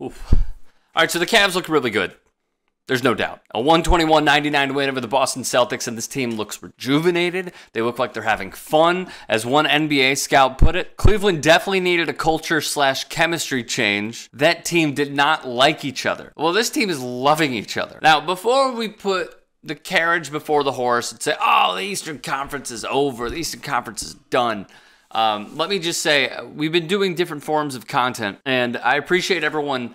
Oof. All right, so the Cavs look really good. There's no doubt. A 121-99 win over the Boston Celtics, and this team looks rejuvenated. They look like they're having fun. As one NBA scout put it, Cleveland definitely needed a culture/chemistry change. That team did not like each other. Well, this team is loving each other. Now, before we put the carriage before the horse and say, oh, the Eastern Conference is over, the Eastern Conference is done, let me just say, we've been doing different forms of content, and I appreciate everyone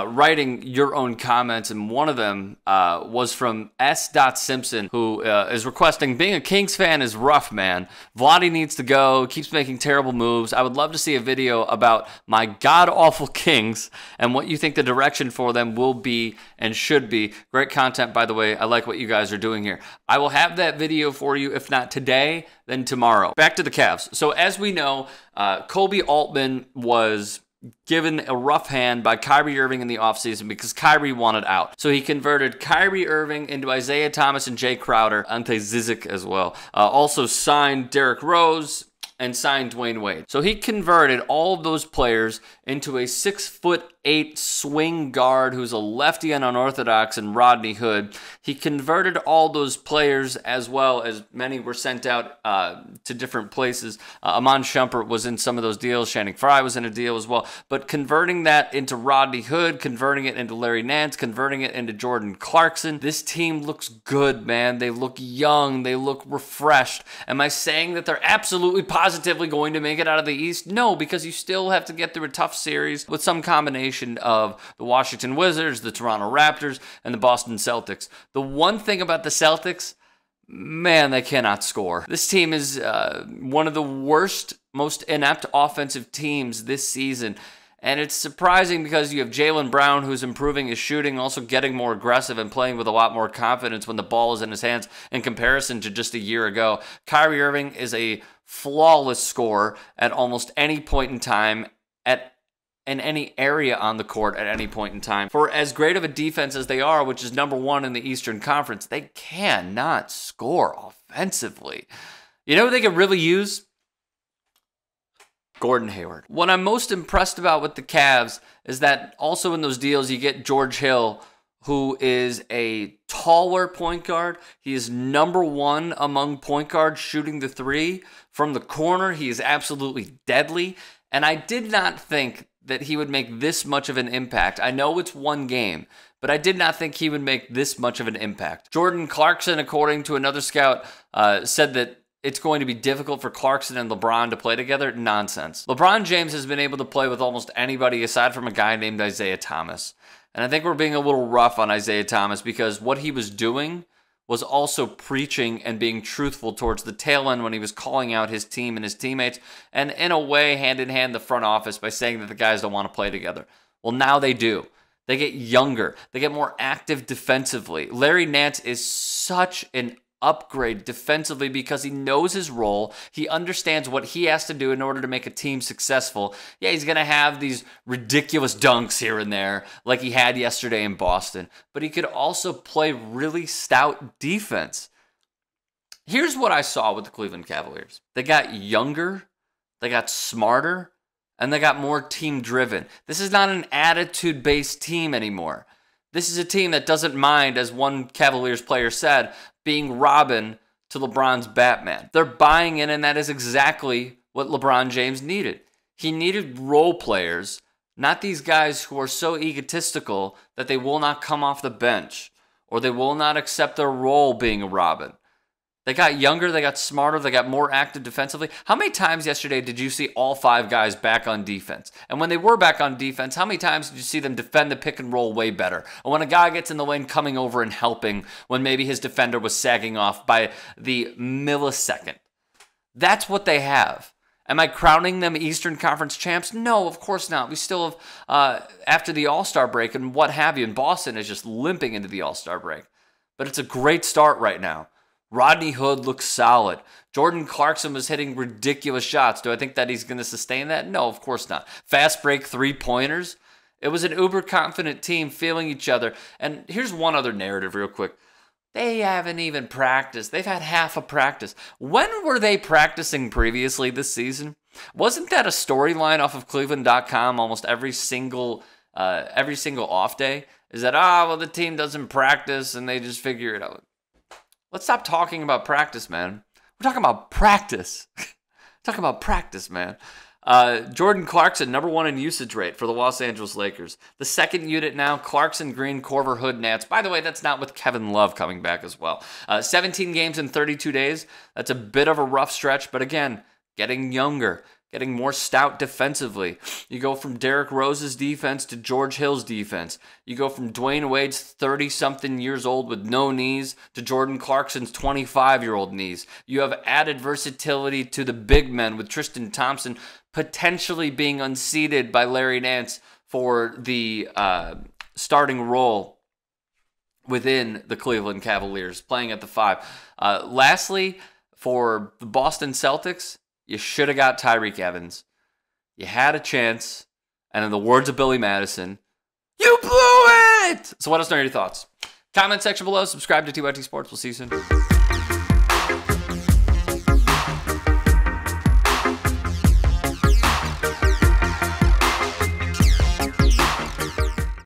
writing your own comments, and one of them was from S. Simpson, who is requesting, being a Kings fan is rough, man. Vlade needs to go, keeps making terrible moves. I would love to see a video about my god-awful Kings and what you think the direction for them will be and should be. Great content, by the way. I like what you guys are doing here. I will have that video for you, if not today, then tomorrow. Back to the Cavs. So as we know, Kobe Altman was given a rough hand by Kyrie Irving in the offseason because Kyrie wanted out. So he converted Kyrie Irving into Isaiah Thomas and Jay Crowder, Ante Zizic as well. Also signed Derrick Rose and signed Dwayne Wade. So he converted all of those players into a 6'8" swing guard who's a lefty and unorthodox, and Rodney Hood. He converted all those players, as well as many were sent out to different places. Amon Shumpert was in some of those deals. Channing Frye was in a deal as well. But converting that into Rodney Hood, converting it into Larry Nance, converting it into Jordan Clarkson, this team looks good, man. They look young. They look refreshed. Am I saying that they're absolutely positively going to make it out of the East? No, because you still have to get through a tough series with some combination of the Washington Wizards, the Toronto Raptors, and the Boston Celtics. The one thing about the Celtics, man, they cannot score. This team is one of the worst, most inept offensive teams this season. And it's surprising because you have Jaylen Brown, who's improving his shooting, also getting more aggressive and playing with a lot more confidence when the ball is in his hands in comparison to just a year ago. Kyrie Irving is a flawless scorer at almost any point in time, in any area on the court at any point in time. For as great of a defense as they are, which is number one in the Eastern Conference, they cannot score offensively. You know what they could really use? Gordon Hayward. What I'm most impressed about with the Cavs is that also in those deals you get George Hill, who is a taller point guard. He is number one among point guards shooting the three. From the corner, he is absolutely deadly. And I did not think that he would make this much of an impact. I know it's one game, but I did not think he would make this much of an impact. Jordan Clarkson, according to another scout, said that it's going to be difficult for Clarkson and LeBron to play together. Nonsense. LeBron James has been able to play with almost anybody aside from a guy named Isaiah Thomas. And I think we're being a little rough on Isaiah Thomas because what he was doing was also preaching and being truthful towards the tail end when he was calling out his team and his teammates, and in a way, hand in hand, the front office by saying that the guys don't want to play together. Well, now they do. They get younger. They get more active defensively. Larry Nance is such an upgrade defensively because he knows his role. He understands what he has to do in order to make a team successful. Yeah, he's going to have these ridiculous dunks here and there like he had yesterday in Boston, but he could also play really stout defense. Here's what I saw with the Cleveland Cavaliers. They got younger, they got smarter, and they got more team-driven. This is not an attitude-based team anymore. This is a team that doesn't mind, as one Cavaliers player said, being Robin to LeBron's Batman. They're buying in, and that is exactly what LeBron James needed. He needed role players, not these guys who are so egotistical that they will not come off the bench or they will not accept their role being a Robin. They got younger, they got smarter, they got more active defensively. How many times yesterday did you see all five guys back on defense? And when they were back on defense, how many times did you see them defend the pick and roll way better? Or when a guy gets in the lane coming over and helping when maybe his defender was sagging off by the millisecond? That's what they have. Am I crowning them Eastern Conference champs? No, of course not. We still have, after the All-Star break and what have you, and Boston is just limping into the All-Star break. But it's a great start right now. Rodney Hood looks solid. Jordan Clarkson was hitting ridiculous shots. Do I think that he's going to sustain that? No, of course not. Fast break three-pointers. It was an uber-confident team feeling each other. And here's one other narrative real quick. They haven't even practiced. They've had half a practice. When were they practicing previously this season? Wasn't that a storyline off of Cleveland.com almost every single every single off day is that, well, the team doesn't practice and they just figure it out. Let's stop talking about practice, man. We're talking about practice. Talking about practice, man. Jordan Clarkson, number 1 in usage rate for the Los Angeles Lakers. The second unit now, Clarkson, Green, Korver, Hood, Nance. By the way, that's not with Kevin Love coming back as well. 17 games in 32 days. That's a bit of a rough stretch, but again, getting younger, getting more stout defensively. You go from Derrick Rose's defense to George Hill's defense. You go from Dwayne Wade's 30-something years old with no knees to Jordan Clarkson's 25-year-old knees. You have added versatility to the big men with Tristan Thompson potentially being unseated by Larry Nance for the starting role within the Cleveland Cavaliers, playing at the 5. Lastly, for the Boston Celtics, you should have got Tyreke Evans. You had a chance, and in the words of Billy Madison, you blew it! So what else are your thoughts? Comment section below. Subscribe to TYT Sports. We'll see you soon.